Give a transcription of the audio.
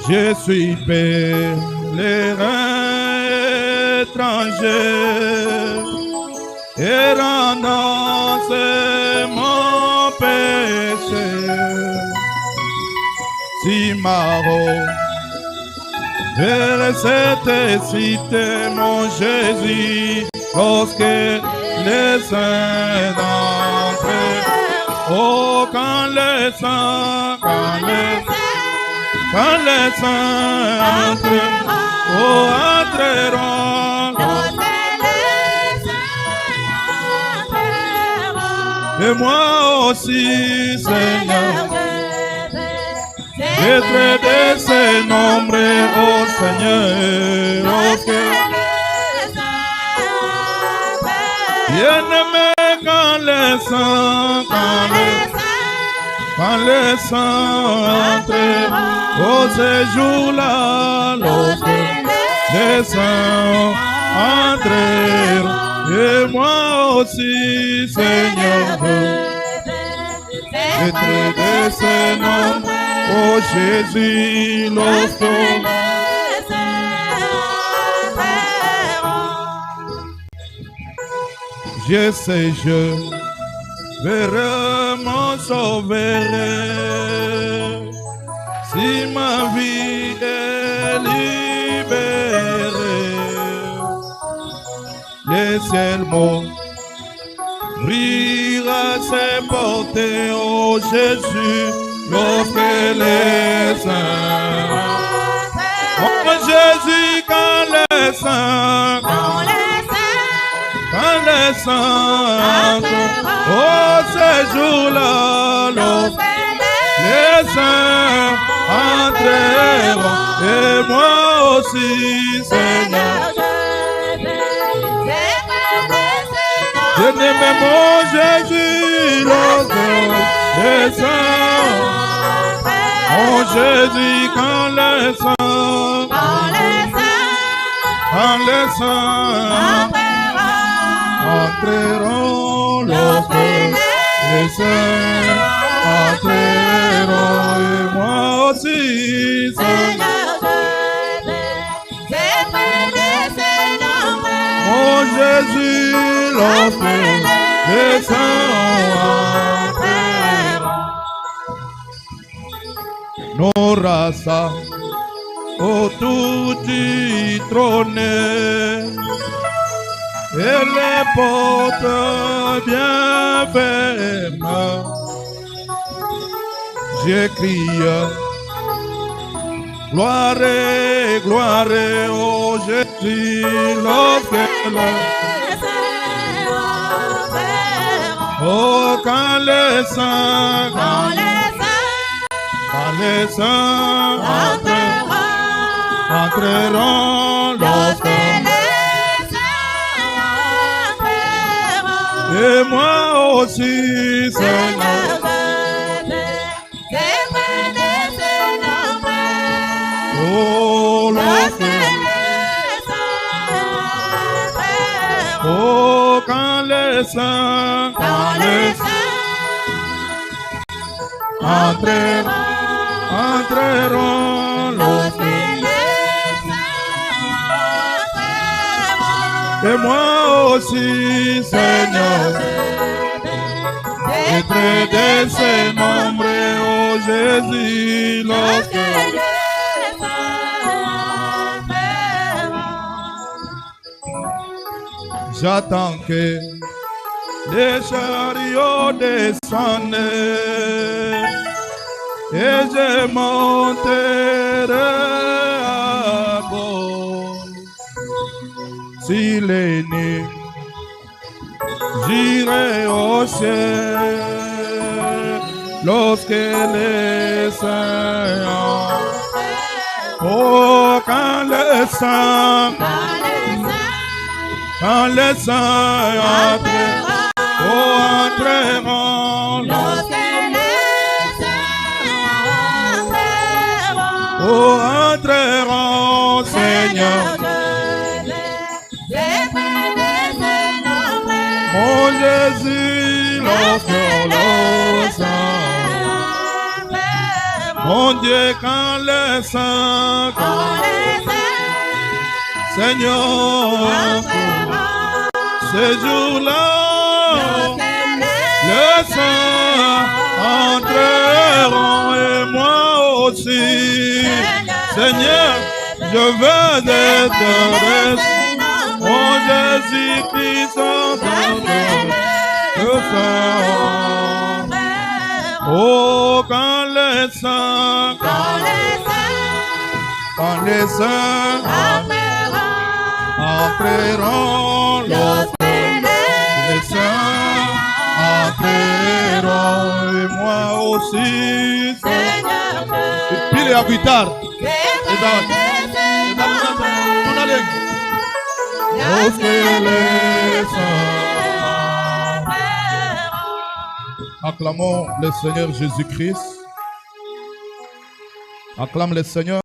Je suis pèlerin étranger, errant c'est mon péché. Si Maro vers cette cité, mon Jésus, lorsque les saints entrent, oh quand les saints entrent, oh entreront, et moi aussi, Seigneur, être de ces nombres, oh Seigneur, bien-aimé, quand les saints entrent, oh ce jour-là, lorsque les saints entreront, et moi aussi, Seigneur, être de ces nombres, oh Jésus, lorsque je sais, je verrai mon sauveur. Si ma vie est libérée, le ciel m'ouvrira ses portes, oh Jésus, lorsque les saints, oh Jésus, quand les saints oh ce jour-là, les saints entreront, et moi aussi, Seigneur, bien-aimé mon Jésus, lorsque les saints, oh Jésus, quand les saints entreront, lorsque les saints entreront, et moi aussi, Seigneur, mon Jésus, lorsque les saints entreront, nos races autour du trône, et les portes bien fermes, je crie gloire, gloire, oh Jésus, lorsque oh quand les saints entreront, lorsque et moi aussi, Seigneur, oh, oh, quand les saints entreront, lorsque et moi aussi, Seigneur, être de ces nombres, oh Jésus, lorsque j'attends que les chariots descendent et je monterai à bord. S'il est né, j'irai au ciel, lorsque les saints, oh quand les saints entreront, oh entreront, Seigneur, mon Jésus, lorsque les saints Mon Dieu, quand les saints, Seigneur, ce jour-là, les saints entreront et moi aussi. Seigneur, je veux être mon Jésus-Christ, oh, quand les saints entreront, les saints entreront et moi aussi. Pile à guitare. Acclamons le Seigneur Jésus-Christ. Acclame le Seigneur.